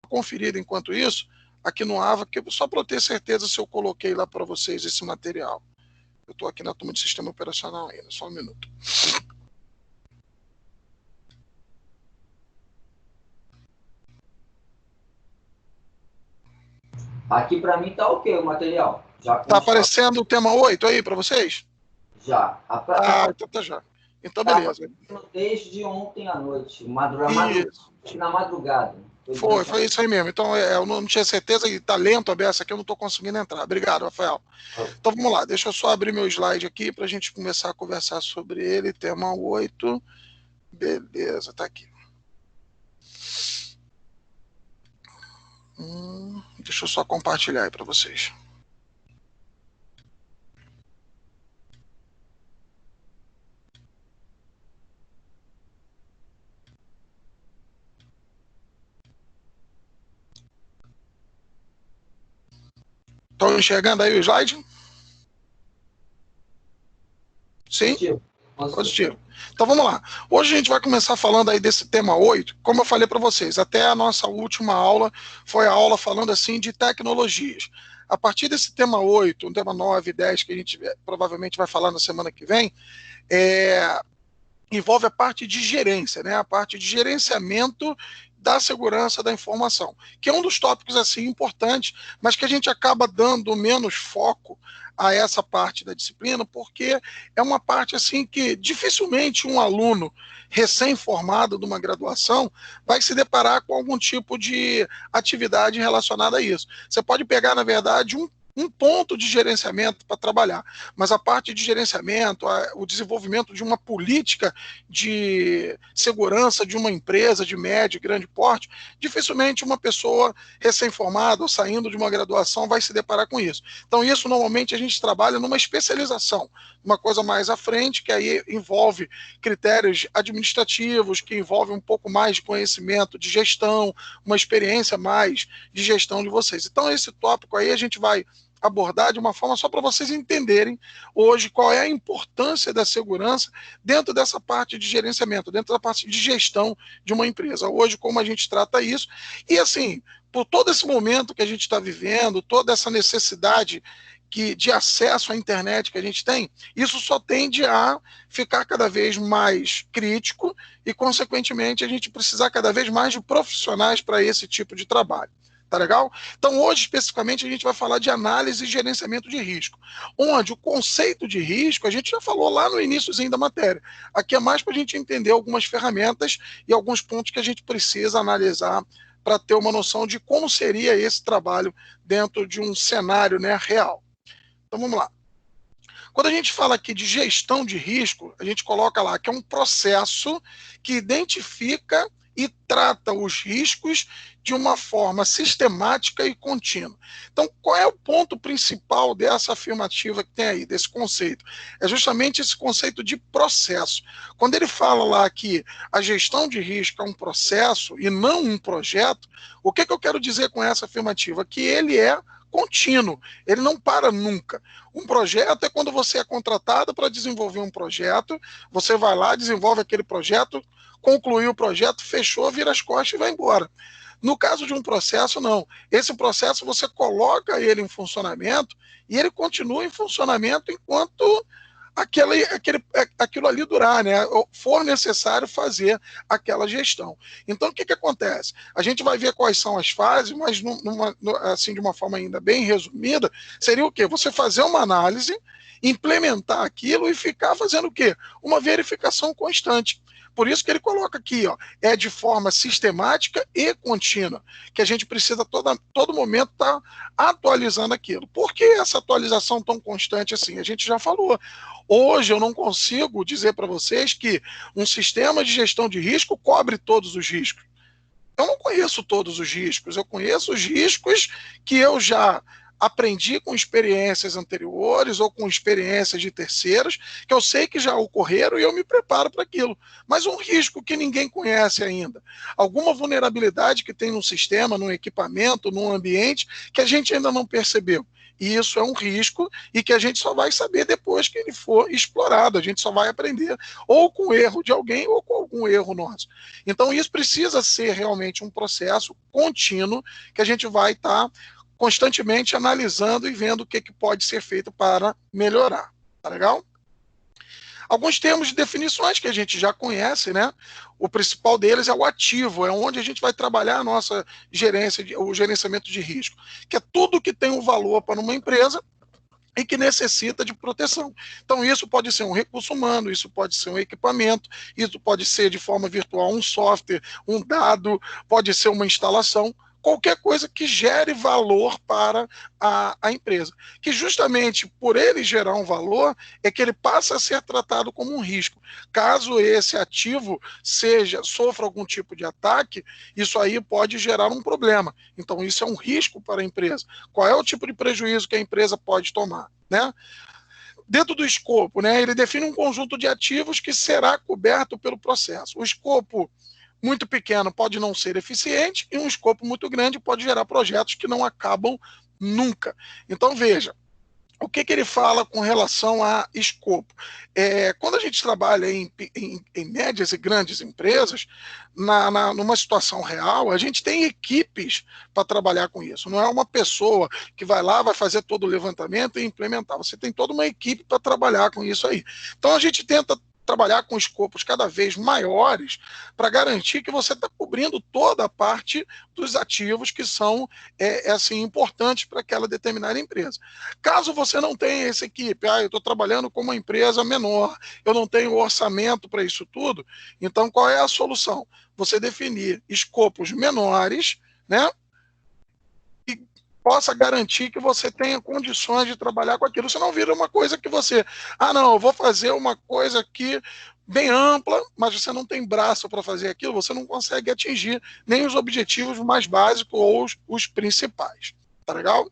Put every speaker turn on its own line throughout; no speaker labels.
conferida enquanto isso aqui no AVA, só para eu ter certeza se eu coloquei lá para vocês esse material. Eu estou aqui na turma de sistema operacional ainda, só um minuto.
Aqui para mim tá ok o material.
Tá aparecendo o tema 8 aí para vocês?
Já.
Então tá já. Então beleza.
Desde ontem à noite, na madrugada.
Foi isso aí mesmo. Então eu não tinha certeza que tá lento a beça aqui, eu não estou conseguindo entrar. Obrigado, Rafael. Então vamos lá, deixa eu só abrir meu slide aqui para a gente começar a conversar sobre ele. Tema 8. Beleza, tá aqui. Deixa eu só compartilhar aí para vocês. Estão enxergando aí o slide? Sim? Positivo. Então vamos lá. Hoje a gente vai começar falando aí desse tema 8. Como eu falei para vocês, até a nossa última aula foi a aula falando assim de tecnologias. A partir desse tema 8, o tema 9 e 10, que a gente provavelmente vai falar na semana que vem, envolve a parte de gerência, né? A parte de gerenciamento da segurança da informação, que é um dos tópicos assim importantes, mas que a gente acaba dando menos foco a essa parte da disciplina, porque é uma parte assim que dificilmente um aluno recém-formado de uma graduação vai se deparar com algum tipo de atividade relacionada a isso. Você pode pegar, na verdade, um ponto de gerenciamento para trabalhar, mas a parte de gerenciamento, o desenvolvimento de uma política de segurança de uma empresa de médio e grande porte, dificilmente uma pessoa recém-formada ou saindo de uma graduação vai se deparar com isso. Então isso normalmente a gente trabalha numa especialização, uma coisa mais à frente, que aí envolve critérios administrativos, que envolve um pouco mais de conhecimento de gestão, uma experiência mais de gestão de vocês. Então esse tópico aí a gente vai abordar de uma forma só para vocês entenderem hoje qual é a importância da segurança dentro dessa parte de gerenciamento, dentro da parte de gestão de uma empresa. Hoje, como a gente trata isso, e assim, por todo esse momento que a gente está vivendo, toda essa necessidade de acesso à internet que a gente tem, isso só tende a ficar cada vez mais crítico e, consequentemente, a gente precisar cada vez mais de profissionais para esse tipo de trabalho. Tá legal? Então, hoje, especificamente, a gente vai falar de análise e gerenciamento de risco, onde o conceito de risco, a gente já falou lá no iníciozinho da matéria. Aqui é mais para a gente entender algumas ferramentas e alguns pontos que a gente precisa analisar para ter uma noção de como seria esse trabalho dentro de um cenário, né, real. Então, vamos lá. Quando a gente fala aqui de gestão de risco, a gente coloca lá que é um processo que identifica e trata os riscos de uma forma sistemática e contínua. Então, qual é o ponto principal dessa afirmativa que tem aí, desse conceito? É justamente esse conceito de processo. Quando ele fala lá que a gestão de risco é um processo e não um projeto, o que eu quero dizer com essa afirmativa? Que ele é contínuo, ele não para nunca. Um projeto é quando você é contratado para desenvolver um projeto, você vai lá, desenvolve aquele projeto, concluiu o projeto, fechou, vira as costas e vai embora. No caso de um processo, não. Esse processo você coloca ele em funcionamento e ele continua em funcionamento enquanto aquilo ali durar, né? For necessário fazer aquela gestão. Então, o que acontece? A gente vai ver quais são as fases, mas assim, de uma forma ainda bem resumida, seria o quê? Você fazer uma análise, implementar aquilo e ficar fazendo o quê? Uma verificação constante. Por isso que ele coloca aqui, ó, é de forma sistemática e contínua, que a gente precisa todo momento estar atualizando aquilo. Por que essa atualização tão constante assim? A gente já falou. Hoje eu não consigo dizer para vocês que um sistema de gestão de risco cobre todos os riscos. Eu não conheço todos os riscos, eu conheço os riscos que eu já aprendi com experiências anteriores ou com experiências de terceiros, que eu sei que já ocorreram e eu me preparo para aquilo. Mas um risco que ninguém conhece ainda. Alguma vulnerabilidade que tem no sistema, no equipamento, no ambiente, que a gente ainda não percebeu. E isso é um risco e que a gente só vai saber depois que ele for explorado. A gente só vai aprender ou com o erro de alguém ou com algum erro nosso. Então isso precisa ser realmente um processo contínuo que a gente vai estar constantemente analisando e vendo o que pode ser feito para melhorar. Tá legal? Alguns termos de definições que a gente já conhece, né? O principal deles é o ativo, é onde a gente vai trabalhar a nossa gerência, o gerenciamento de risco, que é tudo que tem um valor para uma empresa e que necessita de proteção. Então, isso pode ser um recurso humano, isso pode ser um equipamento, isso pode ser de forma virtual um software, um dado, pode ser uma instalação, qualquer coisa que gere valor para a empresa. Que justamente por ele gerar um valor, é que ele passa a ser tratado como um risco. Caso esse ativo sofra algum tipo de ataque, isso aí pode gerar um problema. Então, isso é um risco para a empresa. Qual é o tipo de prejuízo que a empresa pode tomar, né? Dentro do escopo, né, ele define um conjunto de ativos que será coberto pelo processo. O escopo muito pequeno pode não ser eficiente e um escopo muito grande pode gerar projetos que não acabam nunca. Então, veja, o que ele fala com relação a escopo? Quando a gente trabalha em médias e grandes empresas, numa situação real, a gente tem equipes para trabalhar com isso. Não é uma pessoa que vai lá, vai fazer todo o levantamento e implementar. Você tem toda uma equipe para trabalhar com isso aí. Então, a gente tenta trabalhar com escopos cada vez maiores para garantir que você está cobrindo toda a parte dos ativos que são assim, importantes para aquela determinada empresa. Caso você não tenha essa equipe, eu estou trabalhando com uma empresa menor, eu não tenho orçamento para isso tudo, então qual é a solução? Você definir escopos menores, né? Possa garantir que você tenha condições de trabalhar com aquilo. Você não vira uma coisa que você... não, eu vou fazer uma coisa aqui bem ampla, mas você não tem braço para fazer aquilo, você não consegue atingir nem os objetivos mais básicos ou os principais. Tá legal?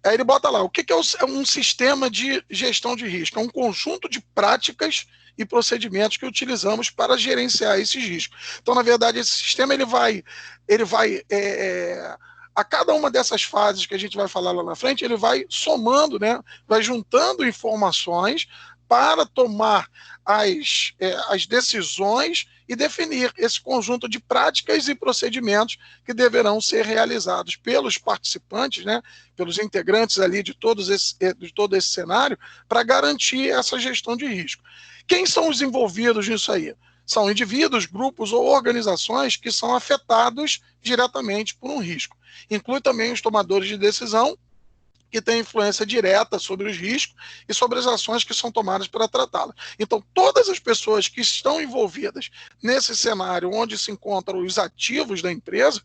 Aí ele bota lá, o que é um sistema de gestão de risco? É um conjunto de práticas e procedimentos que utilizamos para gerenciar esses riscos. Então, na verdade, esse sistema ele vai a cada uma dessas fases que a gente vai falar lá na frente, ele vai somando, né, vai juntando informações para tomar as decisões e definir esse conjunto de práticas e procedimentos que deverão ser realizados pelos participantes, né, pelos integrantes ali de todo esse cenário, para garantir essa gestão de risco. Quem são os envolvidos nisso aí? São indivíduos, grupos ou organizações que são afetados diretamente por um risco. Inclui também os tomadores de decisão, que têm influência direta sobre os riscos e sobre as ações que são tomadas para tratá-los. Então, todas as pessoas que estão envolvidas nesse cenário onde se encontram os ativos da empresa,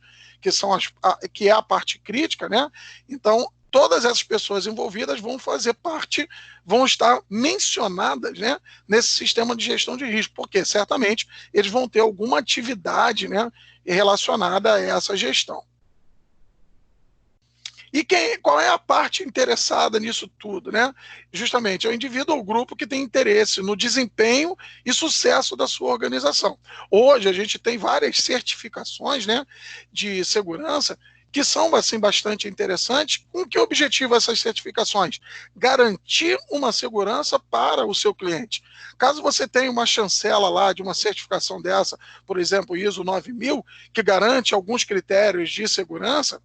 que é a parte crítica, né? Então, todas essas pessoas envolvidas vão fazer parte, vão estar mencionadas, né, nesse sistema de gestão de risco, porque certamente eles vão ter alguma atividade, né, relacionada a essa gestão. E qual é a parte interessada nisso tudo, né? Justamente é o indivíduo ou o grupo que tem interesse no desempenho e sucesso da sua organização. Hoje a gente tem várias certificações, né, de segurança que são assim, bastante interessantes. Com que objetivo essas certificações? Garantir uma segurança para o seu cliente. Caso você tenha uma chancela lá de uma certificação dessa, por exemplo, ISO 9000, que garante alguns critérios de segurança,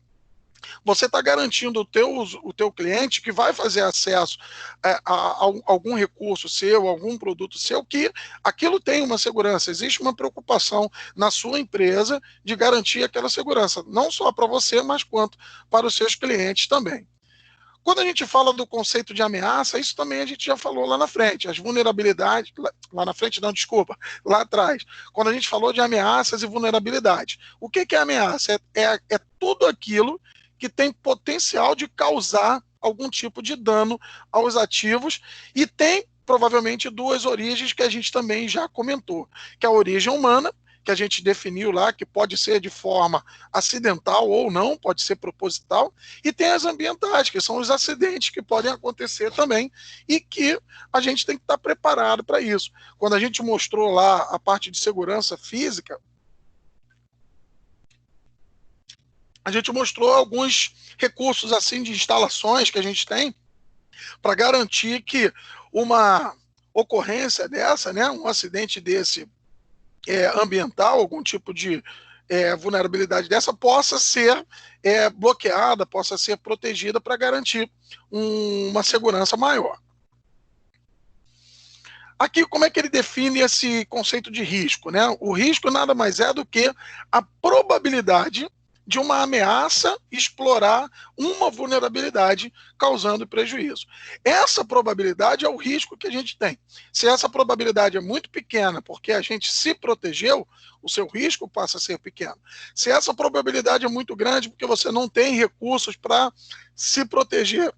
você está garantindo o teu cliente que vai fazer acesso a algum recurso seu, algum produto seu, que aquilo tem uma segurança. Existe uma preocupação na sua empresa de garantir aquela segurança, não só para você, mas quanto para os seus clientes também. Quando a gente fala do conceito de ameaça, isso também a gente já falou lá na frente. As vulnerabilidades, lá na frente não, desculpa, lá atrás. Quando a gente falou de ameaças e vulnerabilidades. O que é ameaça? É tudo aquilo que tem potencial de causar algum tipo de dano aos ativos e tem provavelmente duas origens que a gente também já comentou, que é a origem humana que a gente definiu lá, que pode ser de forma acidental ou não, pode ser proposital, e tem as ambientais, que são os acidentes que podem acontecer também, e que a gente tem que estar preparado para isso. Quando a gente mostrou lá a parte de segurança física, a gente mostrou alguns recursos assim de instalações que a gente tem para garantir que uma ocorrência dessa, né, um acidente desse ambiental, algum tipo de vulnerabilidade dessa, possa ser bloqueada, possa ser protegida para garantir uma segurança maior. Aqui, como é que ele define esse conceito de risco, né? O risco nada mais é do que a probabilidade de uma ameaça explorar uma vulnerabilidade causando prejuízo. Essa probabilidade é o risco que a gente tem. Se essa probabilidade é muito pequena porque a gente se protegeu, o seu risco passa a ser pequeno. Se essa probabilidade é muito grande porque você não tem recursos para se proteger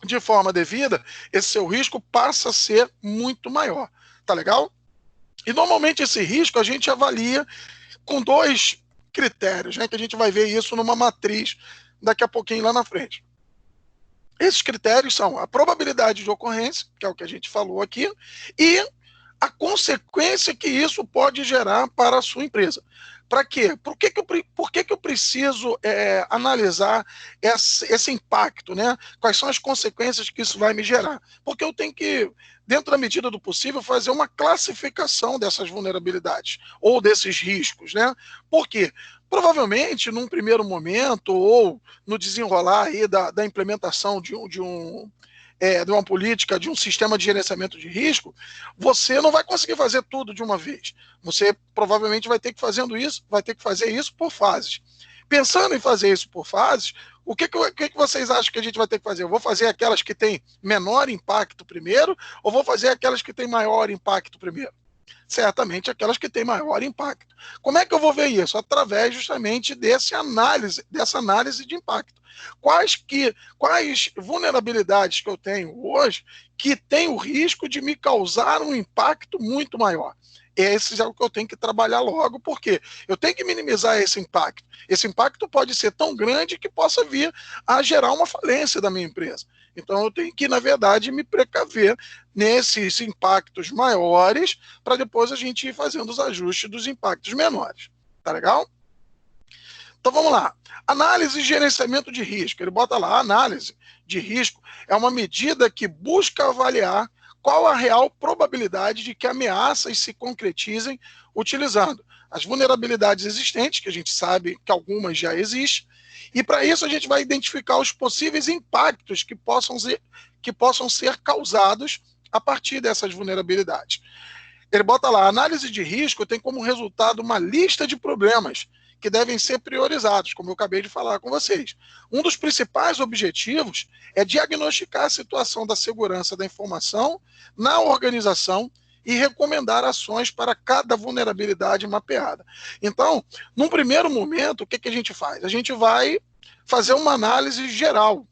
de forma devida, esse seu risco passa a ser muito maior. Tá legal? E normalmente esse risco a gente avalia com dois critérios, né, que a gente vai ver isso numa matriz daqui a pouquinho lá na frente. Esses critérios são a probabilidade de ocorrência, que é o que a gente falou aqui, e a consequência que isso pode gerar para a sua empresa. Para quê? Por que eu preciso analisar esse impacto, né? Quais são as consequências que isso vai me gerar? Porque eu tenho que, dentro da medida do possível, fazer uma classificação dessas vulnerabilidades ou desses riscos, né? Por quê? Provavelmente, num primeiro momento, ou no desenrolar aí da implementação de uma política, de um sistema de gerenciamento de risco, você não vai conseguir fazer tudo de uma vez. Você provavelmente vai ter que fazer isso por fases. Pensando em fazer isso por fases, o que vocês acham que a gente vai ter que fazer? Eu vou fazer aquelas que têm menor impacto primeiro, ou vou fazer aquelas que têm maior impacto primeiro? Certamente aquelas que têm maior impacto. Como é que eu vou ver isso? Através justamente dessa análise de impacto. Quais vulnerabilidades que eu tenho hoje que têm o risco de me causar um impacto muito maior? Esse é o que eu tenho que trabalhar logo, porque eu tenho que minimizar esse impacto. Esse impacto pode ser tão grande que possa vir a gerar uma falência da minha empresa. Então, eu tenho que, na verdade, me precaver nesses impactos maiores para depois a gente ir fazendo os ajustes dos impactos menores. Tá legal? Então, vamos lá. Análise e gerenciamento de risco. Ele bota lá, análise de risco é uma medida que busca avaliar qual a real probabilidade de que ameaças se concretizem utilizando as vulnerabilidades existentes, que a gente sabe que algumas já existem, e para isso a gente vai identificar os possíveis impactos que possam ser causados a partir dessas vulnerabilidades. Ele bota lá, a análise de risco tem como resultado uma lista de problemas que devem ser priorizados, como eu acabei de falar com vocês. Um dos principais objetivos é diagnosticar a situação da segurança da informação na organização e recomendar ações para cada vulnerabilidade mapeada. Então, num primeiro momento, o que a gente faz? A gente vai fazer uma análise geral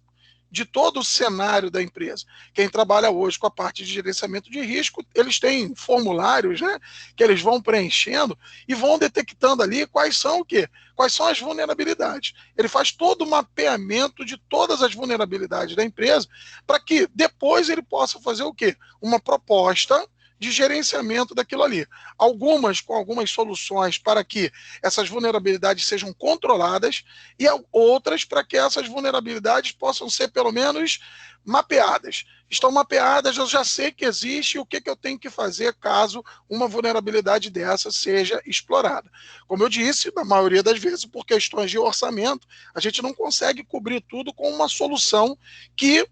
de todo o cenário da empresa. Quem trabalha hoje com a parte de gerenciamento de risco, eles têm formulários, né, que eles vão preenchendo e vão detectando ali quais são o quê? Quais são as vulnerabilidades. Ele faz todo o mapeamento de todas as vulnerabilidades da empresa para que depois ele possa fazer o quê? Uma proposta de gerenciamento daquilo ali. Algumas com algumas soluções para que essas vulnerabilidades sejam controladas e outras para que essas vulnerabilidades possam ser pelo menos mapeadas. Estão mapeadas, eu já sei que existe e o que eu tenho que fazer caso uma vulnerabilidade dessa seja explorada. Como eu disse, na maioria das vezes, por questões de orçamento, a gente não consegue cobrir tudo com uma solução que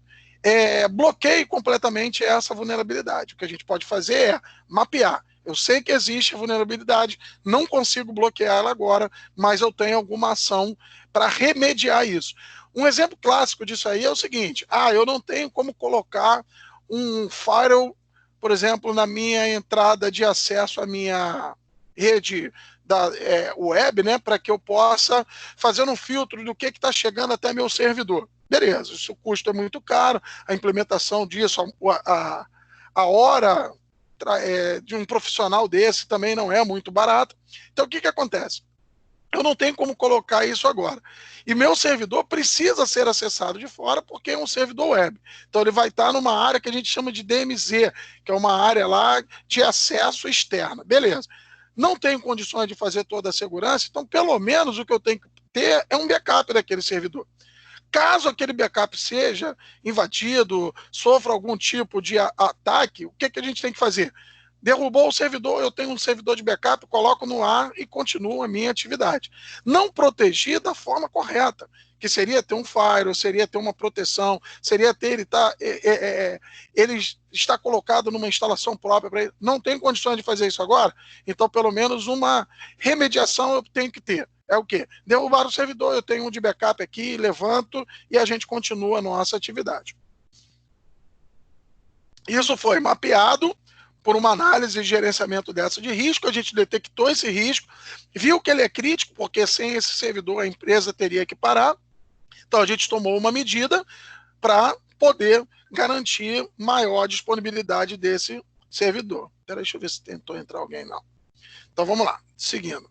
bloqueie completamente essa vulnerabilidade. O que a gente pode fazer é mapear. Eu sei que existe a vulnerabilidade, não consigo bloquear ela agora, mas eu tenho alguma ação para remediar isso. Um exemplo clássico disso aí é o seguinte: eu não tenho como colocar um firewall, por exemplo, na minha entrada de acesso à minha rede da web, né, para que eu possa fazer um filtro do que está chegando até meu servidor. Beleza, isso o custo é muito caro, a implementação disso, a hora de um profissional desse também não é muito barata. Então, o que acontece? Eu não tenho como colocar isso agora. E meu servidor precisa ser acessado de fora porque é um servidor web. Então ele vai estar numa área que a gente chama de DMZ, que é uma área lá de acesso externa. Beleza. Não tenho condições de fazer toda a segurança, então pelo menos o que eu tenho que ter é um backup daquele servidor. Caso aquele backup seja invadido, sofra algum tipo de ataque, o que a gente tem que fazer? Derrubou o servidor, eu tenho um servidor de backup, coloco no ar e continuo a minha atividade. Não proteger da forma correta, que seria ter um firewall, seria ter uma proteção, seria ter ele está colocado numa instalação própria para ele. Não tem condições de fazer isso agora? Então, pelo menos uma remediação eu tenho que ter. É o quê? Derrubar o servidor, eu tenho um de backup aqui, levanto e a gente continua a nossa atividade. Isso foi mapeado por uma análise e gerenciamento dessa de risco, a gente detectou esse risco, viu que ele é crítico, porque sem esse servidor a empresa teria que parar, então a gente tomou uma medida para poder garantir maior disponibilidade desse servidor. Deixa eu ver se tentou entrar alguém, não. Então vamos lá, seguindo.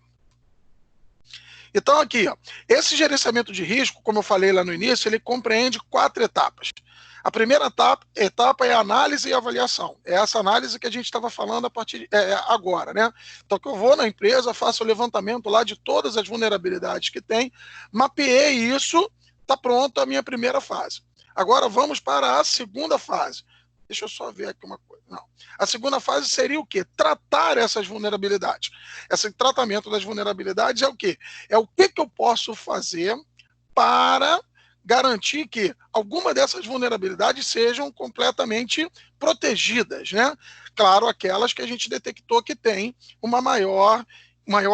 Então aqui, ó, esse gerenciamento de risco, como eu falei lá no início, ele compreende 4 etapas. A primeira etapa é a análise e avaliação. É essa análise que a gente estava falando a partir agora, né? Então, que eu vou na empresa, faço o levantamento lá de todas as vulnerabilidades que tem, mapeei isso, está pronto a minha primeira fase. Agora vamos para a segunda fase. Deixa eu só ver aqui uma coisa. Não. A segunda fase seria o quê? Tratar essas vulnerabilidades. Esse tratamento das vulnerabilidades é o quê? É o que eu posso fazer para garantir que alguma dessas vulnerabilidades sejam completamente protegidas, né? Claro, aquelas que a gente detectou que tem uma maior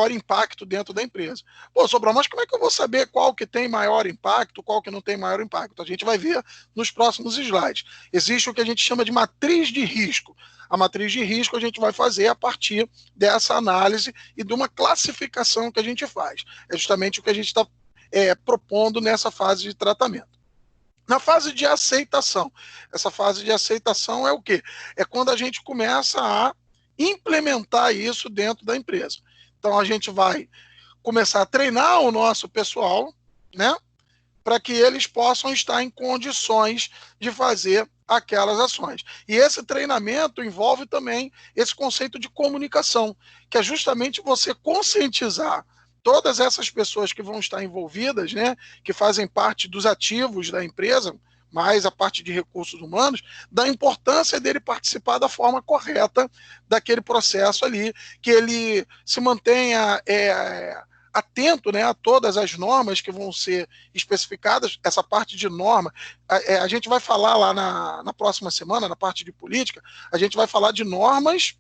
impacto dentro da empresa. Pô, Sobral, mas como é que eu vou saber qual que tem maior impacto, qual que não tem maior impacto? A gente vai ver nos próximos slides. Existe o que a gente chama de matriz de risco. A matriz de risco a gente vai fazer a partir dessa análise e de uma classificação que a gente faz. É justamente o que a gente está propondo nessa fase de tratamento. Na fase de aceitação. Essa fase de aceitação é o quê? É quando a gente começa a implementar isso dentro da empresa. Então, a gente vai começar a treinar o nosso pessoal, né, para que eles possam estar em condições de fazer aquelas ações. E esse treinamento envolve também esse conceito de comunicação, que é justamente você conscientizar todas essas pessoas que vão estar envolvidas, né, que fazem parte dos ativos da empresa, mais a parte de recursos humanos, da importância dele participar da forma correta daquele processo ali, que ele se mantenha atento, né, a todas as normas que vão ser especificadas. Essa parte de norma, a gente vai falar lá na próxima semana, na parte de política, a gente vai falar de normas,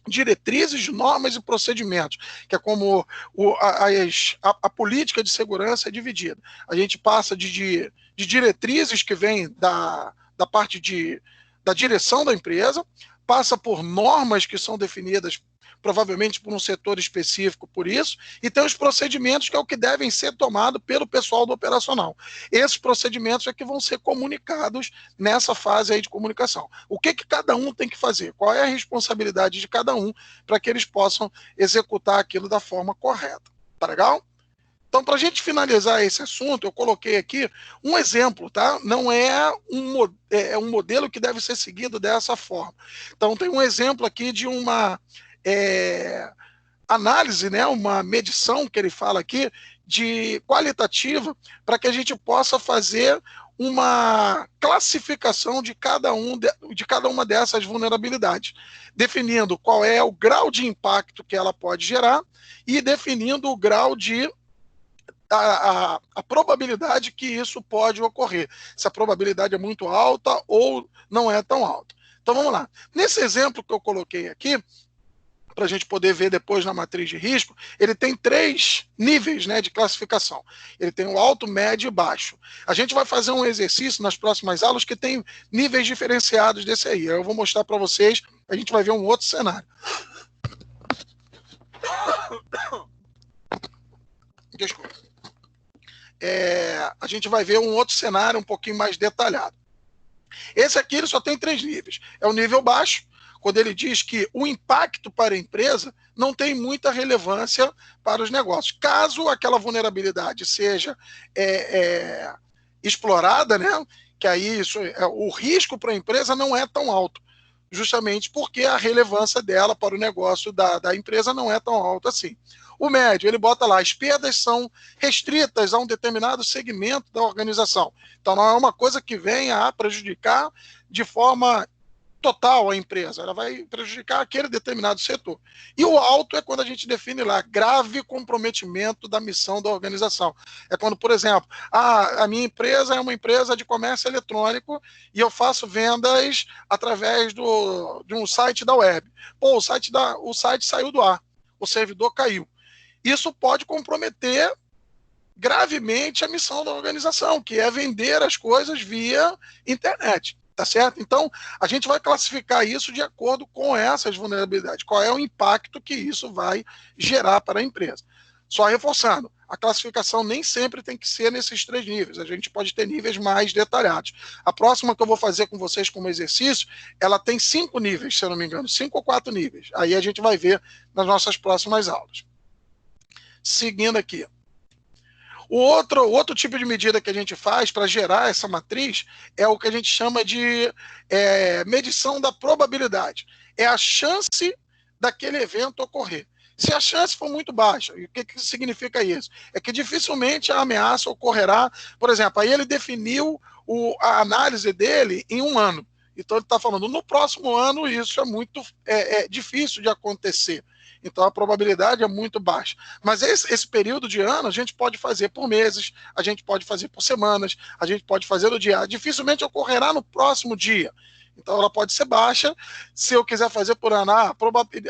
diretrizes, normas e procedimentos, que é como a política de segurança é dividida. A gente passa de diretrizes que vêm da parte da direção da empresa, passa por normas que são definidas provavelmente por um setor específico por isso, e tem os procedimentos que é o que devem ser tomados pelo pessoal do operacional. Esses procedimentos é que vão ser comunicados nessa fase aí de comunicação. O que cada um tem que fazer? Qual é a responsabilidade de cada um para que eles possam executar aquilo da forma correta. Tá legal? Então, para a gente finalizar esse assunto, eu coloquei aqui um exemplo, tá? Não é um modelo que deve ser seguido dessa forma. Então, tem um exemplo aqui de uma análise, né, uma medição que ele fala aqui de qualitativa para que a gente possa fazer uma classificação de cada uma dessas vulnerabilidades, definindo qual é o grau de impacto que ela pode gerar e definindo o grau de a probabilidade que isso pode ocorrer, se a probabilidade é muito alta ou não é tão alta. Então vamos lá. Nesse exemplo que eu coloquei aqui, para a gente poder ver depois na matriz de risco, ele tem 3 níveis, né, de classificação. Ele tem o alto, médio e baixo. A gente vai fazer um exercício nas próximas aulas que tem níveis diferenciados desse aí. Eu vou mostrar para vocês, a gente vai ver um outro cenário. Desculpa. A gente vai ver um outro cenário um pouquinho mais detalhado. Esse aqui ele só tem 3 níveis. É o nível baixo, quando ele diz que o impacto para a empresa não tem muita relevância para os negócios. Caso aquela vulnerabilidade seja explorada, né, que aí o risco para a empresa não é tão alto, justamente porque a relevância dela para o negócio da empresa não é tão alta assim. O médio, ele bota lá, as perdas são restritas a um determinado segmento da organização. Então, não é uma coisa que venha a prejudicar de forma total a empresa, ela vai prejudicar aquele determinado setor. E o alto é quando a gente define lá, grave comprometimento da missão da organização. É quando, por exemplo, a minha empresa é uma empresa de comércio eletrônico e eu faço vendas através de um site da web. Pô, o site saiu do ar, o servidor caiu. Isso pode comprometer gravemente a missão da organização, que é vender as coisas via internet. Tá certo? Então, a gente vai classificar isso de acordo com essas vulnerabilidades. Qual é o impacto que isso vai gerar para a empresa? Só reforçando, a classificação nem sempre tem que ser nesses 3 níveis. A gente pode ter níveis mais detalhados. A próxima que eu vou fazer com vocês como exercício, ela tem 5 níveis, se eu não me engano, 5 ou 4 níveis. Aí a gente vai ver nas nossas próximas aulas. Seguindo aqui. O outro tipo de medida que a gente faz para gerar essa matriz é o que a gente chama de medição da probabilidade. É a chance daquele evento ocorrer. Se a chance for muito baixa, e o que significa isso? É que dificilmente a ameaça ocorrerá. Por exemplo, aí ele definiu a análise dele em 1 ano. Então ele está falando, no próximo ano isso é muito difícil de acontecer. Então a probabilidade é muito baixa. Mas esse período de ano a gente pode fazer por meses, a gente pode fazer por semanas, a gente pode fazer no dia. Dificilmente ocorrerá no próximo dia. Então ela pode ser baixa. Se eu quiser fazer por ano,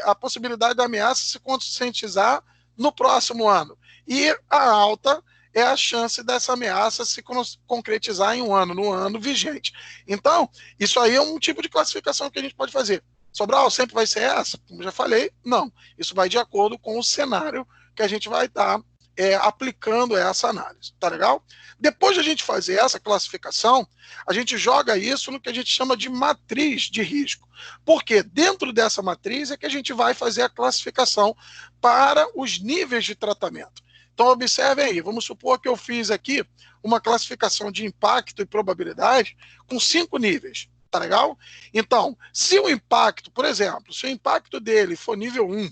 a possibilidade da ameaça se conscientizar no próximo ano. E a alta é a chance dessa ameaça se concretizar em 1 ano, no ano vigente. Então, isso aí é um tipo de classificação que a gente pode fazer. Sobral, sempre vai ser essa? Como já falei, não. Isso vai de acordo com o cenário que a gente vai estar aplicando essa análise. Tá legal? Depois de a gente fazer essa classificação, a gente joga isso no que a gente chama de matriz de risco. Porque dentro dessa matriz é que a gente vai fazer a classificação para os níveis de tratamento. Então, observem aí, vamos supor que eu fiz aqui uma classificação de impacto e probabilidade com 5 níveis. Tá legal? Então, se o impacto, por exemplo, se o impacto dele for nível 1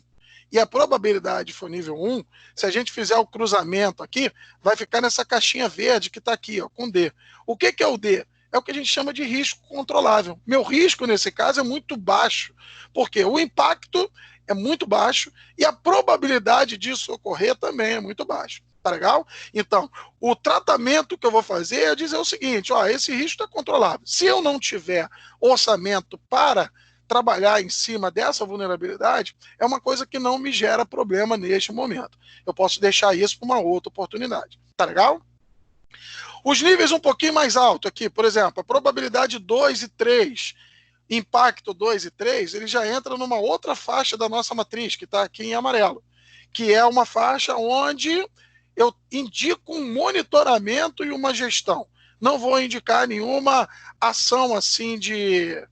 e a probabilidade for nível 1, se a gente fizer o cruzamento aqui, vai ficar nessa caixinha verde que está aqui, ó, com D. O que é o D? É o que a gente chama de risco controlável. Meu risco, nesse caso, é muito baixo, porque o impacto é muito baixo e a probabilidade disso ocorrer também é muito baixa. Tá legal? Então, o tratamento que eu vou fazer é dizer o seguinte, ó, esse risco está controlável. Se eu não tiver orçamento para trabalhar em cima dessa vulnerabilidade, é uma coisa que não me gera problema neste momento. Eu posso deixar isso para uma outra oportunidade. Tá legal? Os níveis um pouquinho mais altos aqui, por exemplo, a probabilidade 2 e 3, impacto 2 e 3, ele já entra numa outra faixa da nossa matriz, que está aqui em amarelo, que é uma faixa onde eu indico um monitoramento e uma gestão. Não vou indicar nenhuma ação assim de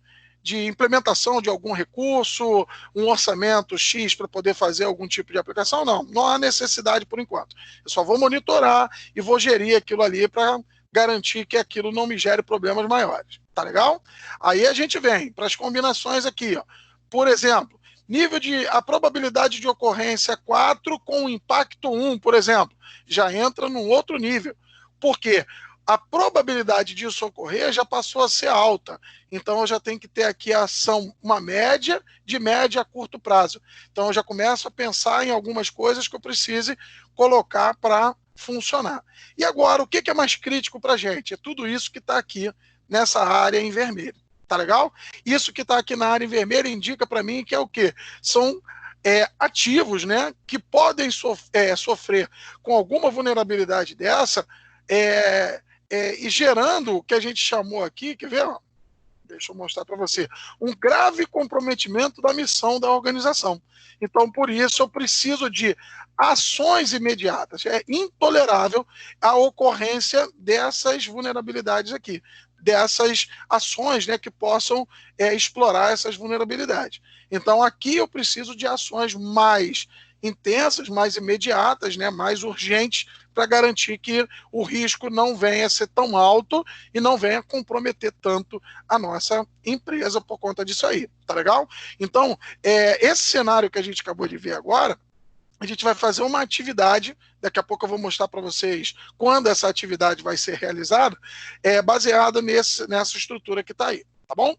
implementação de algum recurso, um orçamento X para poder fazer algum tipo de aplicação, não há necessidade por enquanto. Eu só vou monitorar e vou gerir aquilo ali para garantir que aquilo não me gere problemas maiores. Tá legal? Aí a gente vem para as combinações aqui, ó. Por exemplo, a probabilidade de ocorrência 4 com impacto 1, por exemplo, já entra num outro nível. Por quê? A probabilidade disso ocorrer já passou a ser alta. Então, eu já tenho que ter aqui a ação, uma média, de média a curto prazo. Então, eu já começo a pensar em algumas coisas que eu precise colocar para funcionar. E agora, o que é mais crítico para a gente? É tudo isso que está aqui nessa área em vermelho. Tá legal? Isso que está aqui na área em vermelho indica para mim que é o quê? São ativos, né, que podem sofrer com alguma vulnerabilidade dessa e gerando o que a gente chamou aqui, quer ver? Deixa eu mostrar para você. Um grave comprometimento da missão da organização. Então, por isso, eu preciso de ações imediatas. É intolerável a ocorrência dessas vulnerabilidades aqui. dessas ações, né, que possam explorar essas vulnerabilidades. Então, aqui eu preciso de ações mais intensas, mais imediatas, né, mais urgentes, para garantir que o risco não venha a ser tão alto e não venha comprometer tanto a nossa empresa por conta disso aí. Tá legal? Então, esse cenário que a gente acabou de ver agora, a gente vai fazer uma atividade, daqui a pouco eu vou mostrar para vocês quando essa atividade vai ser realizada, baseada nessa estrutura que está aí, tá bom?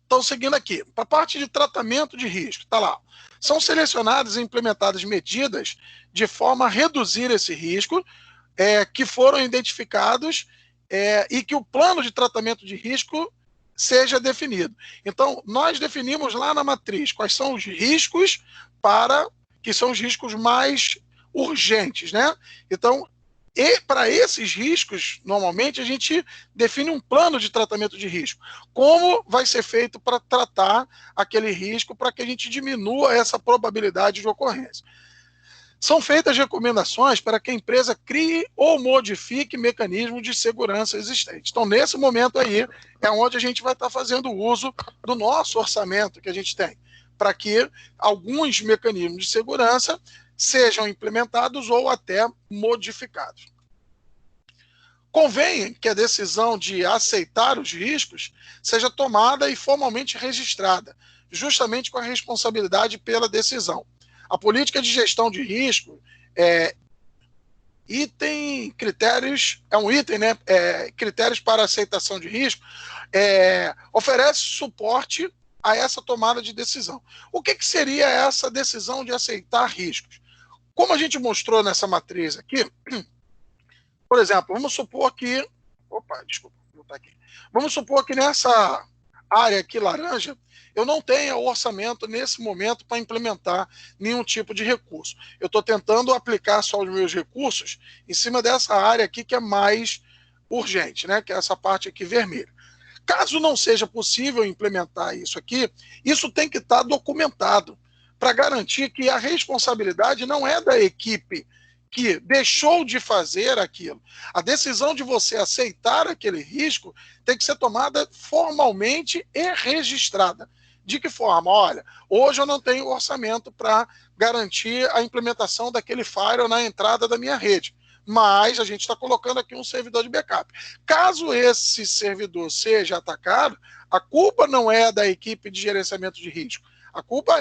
Então, seguindo aqui, para a parte de tratamento de risco, está lá. São selecionadas e implementadas medidas de forma a reduzir esse risco, que foram identificados e que o plano de tratamento de risco seja definido. Então, nós definimos lá na matriz quais são os riscos que são os riscos mais urgentes, né? Então, para esses riscos, normalmente, a gente define um plano de tratamento de risco. Como vai ser feito para tratar aquele risco para que a gente diminua essa probabilidade de ocorrência. São feitas recomendações para que a empresa crie ou modifique mecanismos de segurança existentes. Então, nesse momento aí, é onde a gente vai estar fazendo uso do nosso orçamento que a gente tem, para que alguns mecanismos de segurança sejam implementados ou até modificados. Convém que a decisão de aceitar os riscos seja tomada e formalmente registrada, justamente com a responsabilidade pela decisão. A política de gestão de risco critérios, um item, né? Critérios para aceitação de risco, oferece suporte a essa tomada de decisão. O que seria essa decisão de aceitar riscos? Como a gente mostrou nessa matriz aqui, por exemplo, vamos supor que... Opa, desculpa, não está aqui. Vamos supor que nessa área aqui laranja, eu não tenha orçamento nesse momento para implementar nenhum tipo de recurso. Eu estou tentando aplicar só os meus recursos em cima dessa área aqui que é mais urgente, né? Que é essa parte aqui vermelha. Caso não seja possível implementar isso aqui, isso tem que estar documentado para garantir que a responsabilidade não é da equipe que deixou de fazer aquilo. A decisão de você aceitar aquele risco tem que ser tomada formalmente e registrada. De que forma? Olha, hoje eu não tenho orçamento para garantir a implementação daquele firewall na entrada da minha rede, mas a gente está colocando aqui um servidor de backup. Caso esse servidor seja atacado, a culpa não é da equipe de gerenciamento de risco. A culpa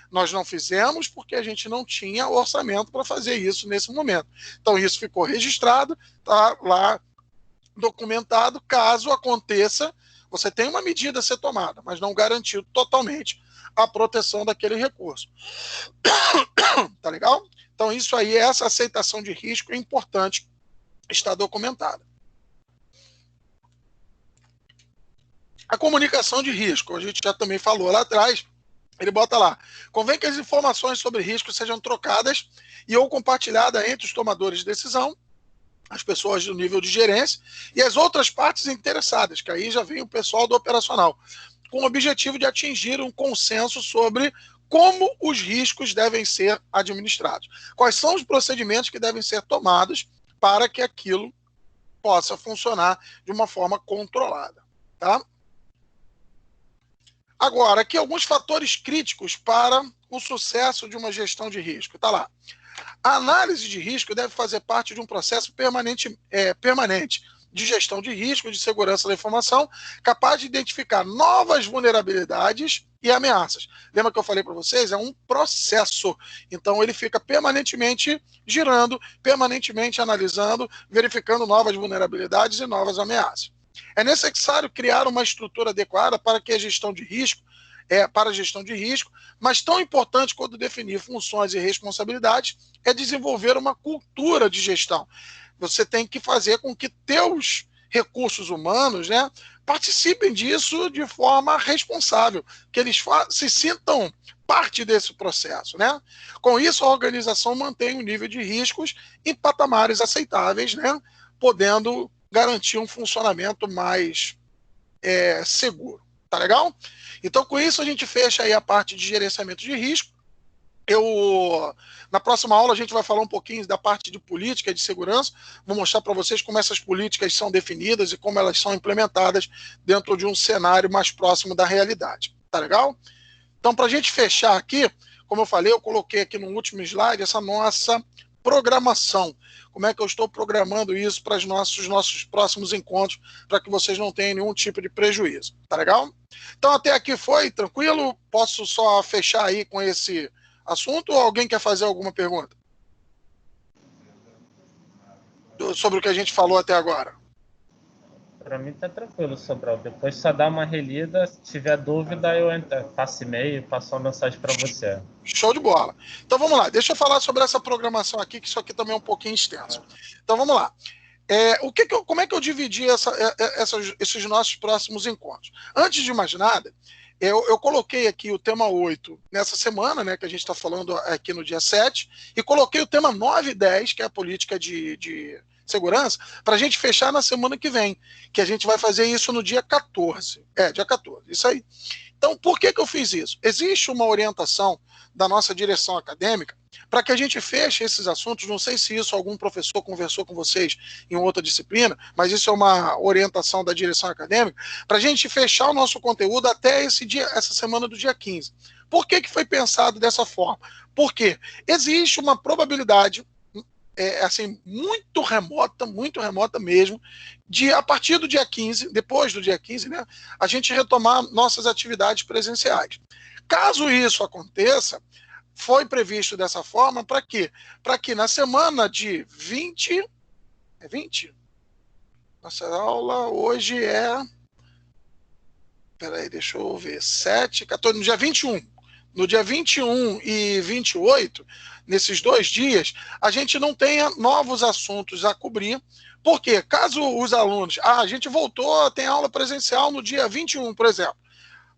nós não fizemos porque a gente não tinha orçamento para fazer isso nesse momento. Então isso ficou registrado, está lá documentado. Caso aconteça, você tem uma medida a ser tomada, mas não garantiu totalmente a proteção daquele recurso. Tá legal? Então isso aí, essa aceitação de risco é importante, está documentada. A comunicação de risco, a gente já também falou lá atrás, ele bota lá, convém que as informações sobre risco sejam trocadas e ou compartilhadas entre os tomadores de decisão, as pessoas do nível de gerência e as outras partes interessadas, que aí já vem o pessoal do operacional, com o objetivo de atingir um consenso sobre como os riscos devem ser administrados. Quais são os procedimentos que devem ser tomados para que aquilo possa funcionar de uma forma controlada. Tá? Agora, aqui alguns fatores críticos para o sucesso de uma gestão de risco. Está lá. A análise de risco deve fazer parte de um processo permanente de gestão de risco, de segurança da informação, capaz de identificar novas vulnerabilidades e ameaças. Lembra que eu falei para vocês? É um processo. Então, ele fica permanentemente girando, permanentemente analisando, verificando novas vulnerabilidades e novas ameaças. É necessário criar uma estrutura adequada para que a gestão de risco, mas tão importante quanto definir funções e responsabilidades é desenvolver uma cultura de gestão. Você tem que fazer com que teus recursos humanos, né, participem disso de forma responsável, que eles se sintam parte desse processo, né? Com isso, a organização mantém o nível de riscos em patamares aceitáveis, né, podendo garantir um funcionamento mais seguro. Tá legal? Então, com isso, a gente fecha aí a parte de gerenciamento de risco Na próxima aula a gente vai falar um pouquinho da parte de política de segurança, vou mostrar para vocês como essas políticas são definidas e como elas são implementadas dentro de um cenário mais próximo da realidade. Tá legal? Então, para a gente fechar aqui, como eu falei, eu coloquei aqui no último slide essa nossa programação. Como é que eu estou programando isso para os nossos próximos encontros, para que vocês não tenham nenhum tipo de prejuízo. Tá legal? Então, até aqui foi tranquilo? Posso só fechar aí com esse assunto ou alguém quer fazer alguma pergunta sobre o que a gente falou até agora?
Para mim tá tranquilo, Sobral. Depois só dá uma relida. Se tiver dúvida, eu faço e-mail, passo uma mensagem para você.
Show de bola. Então vamos lá. Deixa eu falar sobre essa programação aqui, que isso aqui também é um pouquinho extenso. Então vamos lá. Como é que eu dividi esses nossos próximos encontros? Antes de mais nada, eu coloquei aqui o tema 8 nessa semana, né, que a gente está falando aqui no dia 7, e coloquei o tema 9 e 10, que é a política de segurança, para a gente fechar na semana que vem, que a gente vai fazer isso no dia 14. Dia 14, isso aí. Então, por que eu fiz isso? Existe uma orientação da nossa direção acadêmica para que a gente feche esses assuntos. Não sei se isso algum professor conversou com vocês em outra disciplina, mas isso é uma orientação da direção acadêmica, para a gente fechar o nosso conteúdo até essa semana do dia 15. Por que foi pensado dessa forma? Porque existe uma probabilidade assim, muito remota mesmo, de a partir do dia 15, depois do dia 15, né, a gente retomar nossas atividades presenciais. Caso isso aconteça, foi previsto dessa forma para quê? Para que na semana de 20... É 20? Nossa aula hoje é... Peraí, deixa eu ver. 7, 14... No dia 21. No dia 21 e 28, nesses 2 dias, a gente não tenha novos assuntos a cobrir, porque caso os alunos... a gente voltou, tem aula presencial no dia 21, por exemplo.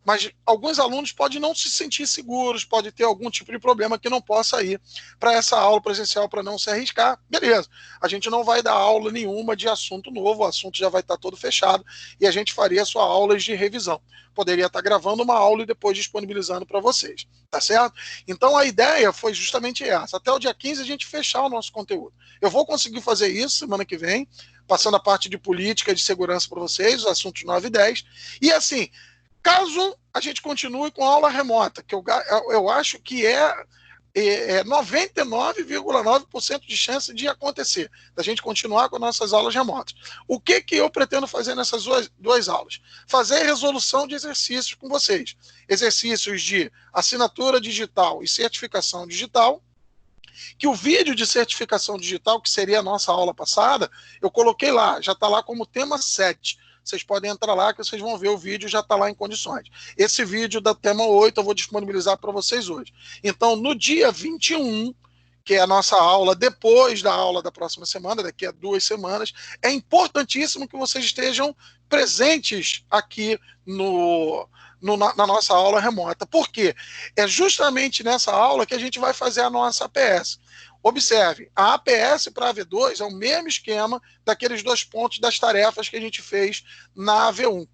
Mas alguns alunos podem não se sentir seguros, pode ter algum tipo de problema que não possa ir para essa aula presencial para não se arriscar. Beleza, a gente não vai dar aula nenhuma de assunto novo, o assunto já vai estar todo fechado e a gente faria só aulas de revisão. Poderia estar gravando uma aula e depois disponibilizando para vocês, tá certo? Então a ideia foi justamente essa, até o dia 15 a gente fechar o nosso conteúdo. Eu vou conseguir fazer isso semana que vem, passando a parte de política de segurança para vocês, os assuntos 9 e 10, e assim... Caso a gente continue com aula remota, que eu acho que é 99,9% de chance de acontecer, da gente continuar com nossas aulas remotas. O que eu pretendo fazer nessas duas aulas? Fazer resolução de exercícios com vocês. Exercícios de assinatura digital e certificação digital, que o vídeo de certificação digital, que seria a nossa aula passada, eu coloquei lá, já está lá como tema 7. Vocês podem entrar lá que vocês vão ver o vídeo, já está lá em condições. Esse vídeo da tema 8 eu vou disponibilizar para vocês hoje. Então, no dia 21, que é a nossa aula, depois da aula da próxima semana, daqui a 2 semanas, é importantíssimo que vocês estejam presentes aqui na nossa aula remota. Por quê? É justamente nessa aula que a gente vai fazer a nossa APS. Observe, a APS para a AV2 é o mesmo esquema daqueles 2 pontos das tarefas que a gente fez na AV1.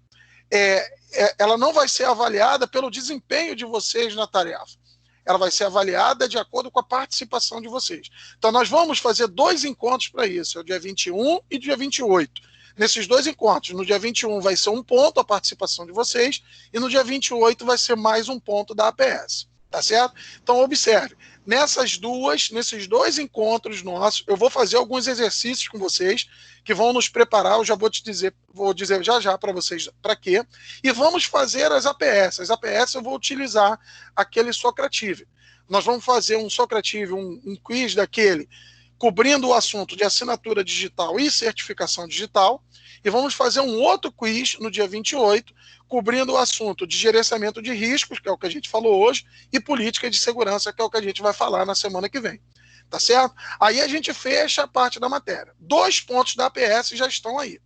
Ela não vai ser avaliada pelo desempenho de vocês na tarefa. Ela vai ser avaliada de acordo com a participação de vocês. Então, nós vamos fazer 2 encontros para isso, é o dia 21 e dia 28. Nesses 2 encontros, no dia 21 vai ser 1 ponto a participação de vocês e no dia 28 vai ser mais 1 ponto da APS. Tá certo? Então, observe, nesses 2 encontros nossos, eu vou fazer alguns exercícios com vocês que vão nos preparar, eu já vou dizer já para vocês para quê, e vamos fazer as APS. As APS eu vou utilizar aquele Socrative. Nós vamos fazer um Socrative, um quiz daquele, cobrindo o assunto de assinatura digital e certificação digital, e vamos fazer um outro quiz no dia 28, cobrindo o assunto de gerenciamento de riscos, que é o que a gente falou hoje, e política de segurança, que é o que a gente vai falar na semana que vem. Tá certo? Aí a gente fecha a parte da matéria. 2 pontos da APS já estão aí.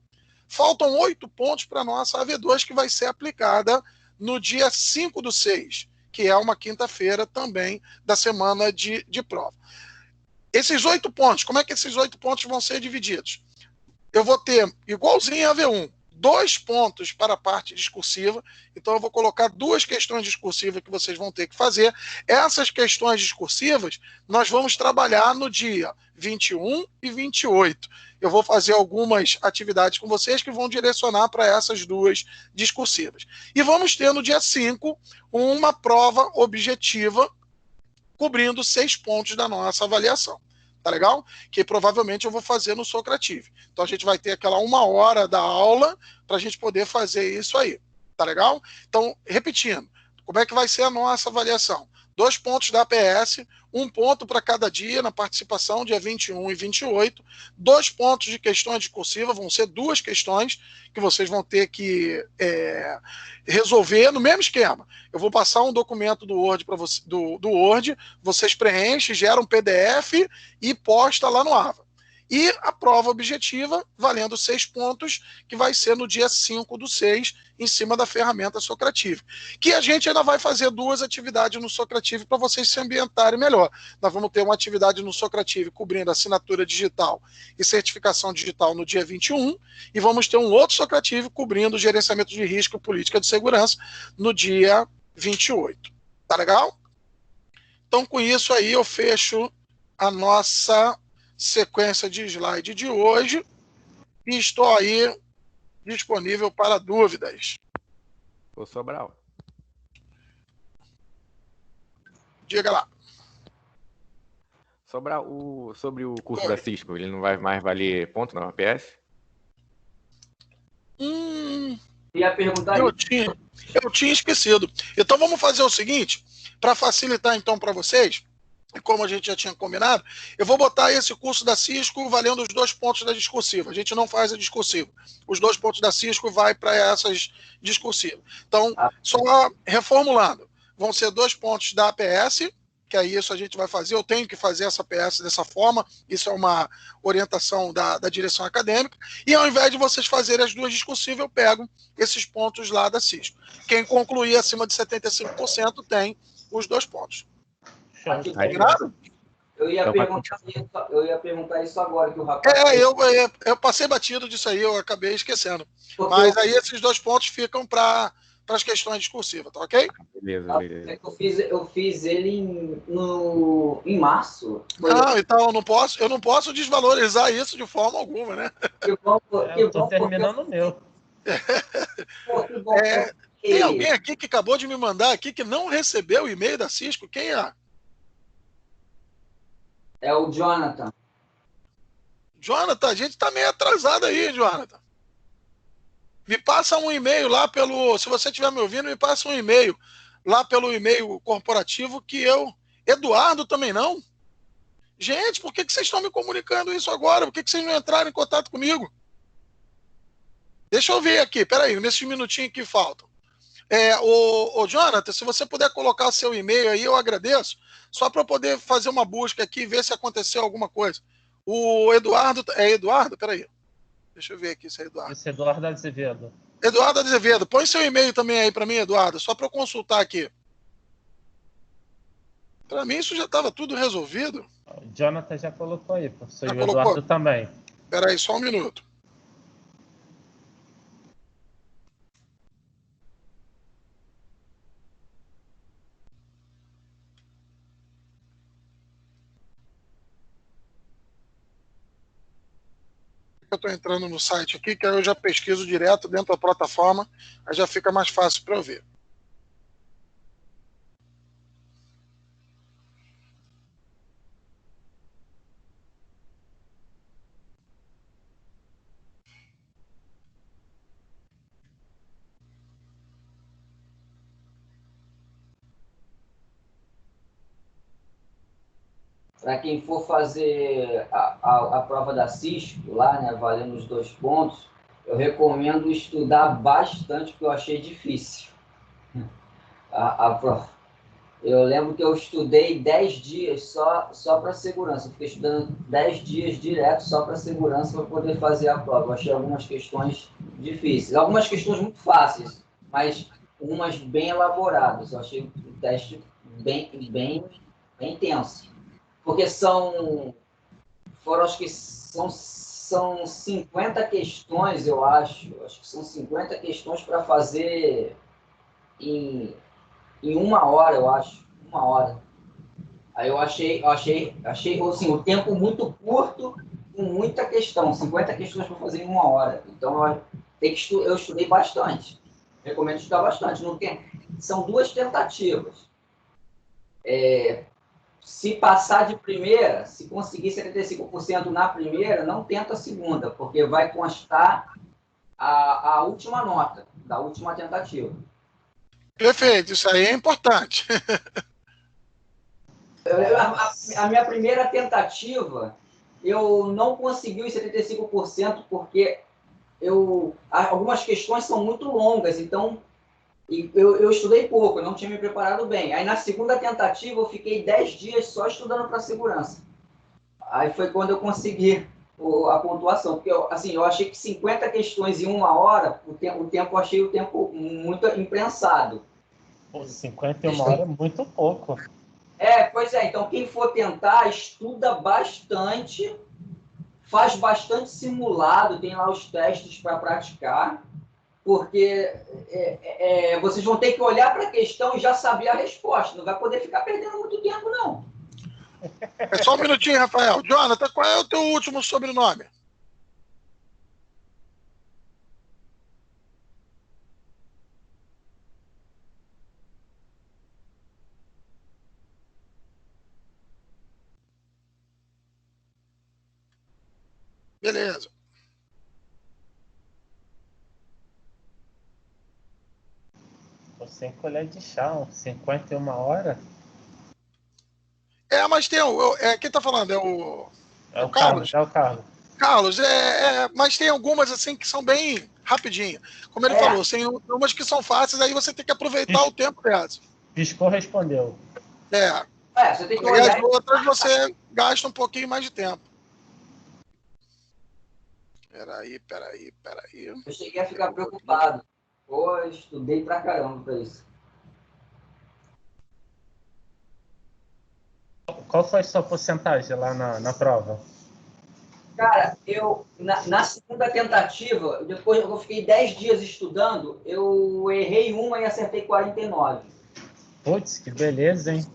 Faltam 8 pontos para a nossa AV2, que vai ser aplicada no dia 5/6, que é uma quinta-feira também da semana de prova. Esses 8 pontos, como é que esses 8 pontos vão ser divididos? Eu vou ter, igualzinho a AV1, 2 pontos para a parte discursiva. Então, eu vou colocar 2 questões discursivas que vocês vão ter que fazer. Essas questões discursivas, nós vamos trabalhar no dia 21 e 28. Eu vou fazer algumas atividades com vocês que vão direcionar para essas 2 discursivas. E vamos ter no dia 5 uma prova objetiva cobrindo 6 pontos da nossa avaliação. Tá legal? Que provavelmente eu vou fazer no Socrative. Então a gente vai ter aquela 1 hora da aula para a gente poder fazer isso aí. Tá legal? Então, repetindo, como é que vai ser a nossa avaliação? 2 pontos da APS, 1 ponto para cada dia na participação, dia 21 e 28. 2 pontos de questões discursivas, vão ser 2 questões que vocês vão ter que resolver no mesmo esquema. Eu vou passar um documento do Word para você, do Word, vocês preenchem, geram um PDF e posta lá no AVA. E a prova objetiva, valendo 6 pontos, que vai ser no dia 5/6, em cima da ferramenta Socrative. Que a gente ainda vai fazer 2 atividades no Socrative para vocês se ambientarem melhor. Nós vamos ter uma atividade no Socrative cobrindo assinatura digital e certificação digital no dia 21, e vamos ter um outro Socrative cobrindo gerenciamento de risco e política de segurança no dia 28. Tá legal? Então, com isso aí, eu fecho a nossa sequência de slide de hoje e estou aí disponível para dúvidas.
Ô, Sobral.
Diga lá.
Sobral, sobre o curso da Cisco, ele não vai mais valer ponto na APS?
Ia perguntar
eu tinha esquecido. Então vamos fazer o seguinte, para facilitar então para vocês, e como a gente já tinha combinado, eu vou botar esse curso da Cisco valendo os 2 pontos da discursiva. A gente não faz a discursiva. Os 2 pontos da Cisco vai para essas discursivas. Então, só reformulando, vão ser 2 pontos da APS, que aí isso a gente vai fazer. Eu tenho que fazer essa APS dessa forma. Isso é uma orientação da direção acadêmica. E ao invés de vocês fazerem as 2 discursivas, eu pego esses pontos lá da Cisco. Quem concluir acima de 75% tem os 2 pontos.
Eu ia perguntar isso agora, que o rapaz...
Eu passei batido disso aí, eu acabei esquecendo. Mas aí esses 2 pontos ficam para as questões discursivas, tá ok?
Beleza.
Eu fiz ele em março.
Não,
então eu não posso desvalorizar isso de forma alguma, né?
Eu tô terminando o meu.
Tem alguém aqui que acabou de me mandar aqui que não recebeu o e-mail da Cisco? Quem é?
É o Jonathan.
Jonathan, a gente tá meio atrasado aí, Jonathan. Me passa um e-mail lá pelo... Se você estiver me ouvindo, me passa um e-mail lá pelo e-mail corporativo que eu... Eduardo também não? Gente, por que vocês estão me comunicando isso agora? Por que vocês não entraram em contato comigo? Deixa eu ver aqui, peraí, nesses minutinhos que faltam. O Jonathan, se você puder colocar seu e-mail aí, eu agradeço, só para eu poder fazer uma busca aqui e ver se aconteceu alguma coisa. O Eduardo... É Eduardo? Peraí. Deixa eu ver aqui se é Eduardo.
Esse é Eduardo Azevedo.
Eduardo Azevedo, põe seu e-mail também aí para mim, Eduardo, só para eu consultar aqui. Para mim isso já estava tudo resolvido.
O Jonathan já colocou aí, professor.
Já
E o
colocou?
Eduardo também.
Peraí, só um minuto. Eu estou entrando no site aqui, que aí eu já pesquiso direto dentro da plataforma, aí já fica mais fácil para eu ver.
Para quem for fazer a prova da Cisco, lá, né, valendo os 2 pontos, eu recomendo estudar bastante, porque eu achei difícil a prova. Eu lembro que eu estudei 10 dias só para segurança. Eu fiquei estudando 10 dias direto só para segurança para poder fazer a prova. Eu achei algumas questões difíceis. Algumas questões muito fáceis, mas umas bem elaboradas. Eu achei o teste bem intenso. Porque são são 50 questões, eu acho. Acho que são 50 questões para fazer em 1 hora, eu acho. 1 hora. Aí eu achei assim, o tempo muito curto com muita questão. 50 questões para fazer em 1 hora. Então, eu estudei bastante. Recomendo estudar bastante. Não tem, são 2 tentativas. Se passar de primeira, se conseguir 75% na primeira, não tenta a segunda, porque vai constar a última nota da última tentativa.
Perfeito, isso aí é importante.
A minha primeira tentativa, eu não consegui os 75% porque algumas questões são muito longas, então eu estudei pouco, eu não tinha me preparado bem. Aí na segunda tentativa eu fiquei 10 dias só estudando para segurança. Aí foi quando eu consegui a pontuação, porque eu achei que 50 questões em 1 hora, eu achei o tempo muito imprensado.
51 horas é muito pouco.
Pois é, então quem for tentar, estuda bastante, faz bastante simulado, tem lá os testes para praticar, porque vocês vão ter que olhar para a questão e já saber a resposta, não vai poder ficar perdendo muito tempo, não.
É só um minutinho, Rafael. Jonathan, qual é o teu último sobrenome? Beleza.
Sem colher de chá, 51 horas.
Mas tem quem tá falando? É o
Carlos. É o Carlos.
Carlos, mas tem algumas assim que são bem rapidinho. Como ele falou, tem umas que são fáceis, aí você tem que aproveitar o tempo dessas.
Piscou, respondeu.
Você tem que olhar.
E as outras você gasta um pouquinho mais de tempo. Peraí.
Eu cheguei a ficar preocupado. Pô, eu estudei pra caramba pra isso.
Qual foi a sua porcentagem lá na prova?
Cara, na segunda tentativa, depois eu fiquei 10 dias estudando, eu errei uma e acertei 49.
Putz, que beleza, hein?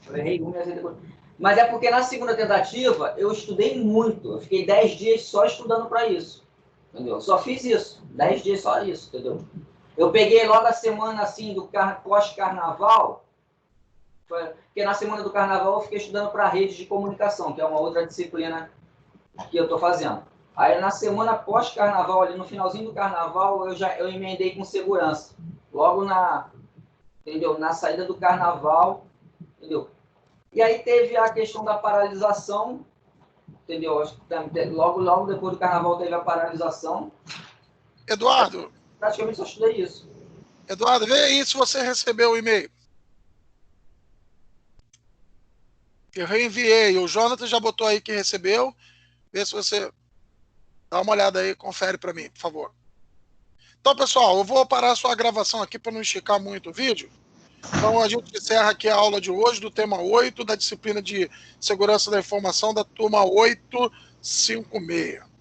Eu errei uma e acertei 49. Mas é porque na segunda tentativa eu estudei muito. Eu fiquei 10 dias só estudando para isso. Entendeu? Só fiz isso. 10 dias só isso, entendeu? Eu peguei logo a semana assim do pós-carnaval, porque na semana do carnaval eu fiquei estudando para redes de comunicação, que é uma outra disciplina que eu estou fazendo. Aí na semana pós-carnaval, ali no finalzinho do carnaval, eu emendei com segurança. Logo entendeu? Na saída do carnaval, entendeu? E aí teve a questão da paralisação, entendeu? Logo depois do carnaval teve a paralisação.
Eduardo.
Praticamente só estudei isso.
Eduardo, vê aí se você recebeu o e-mail. Eu reenviei. O Jonathan já botou aí que recebeu. Vê se você dá uma olhada aí, confere para mim, por favor. Então, pessoal, eu vou parar a sua gravação aqui para não esticar muito o vídeo. Então, a gente encerra aqui a aula de hoje do tema 8 da disciplina de segurança da informação da turma 856.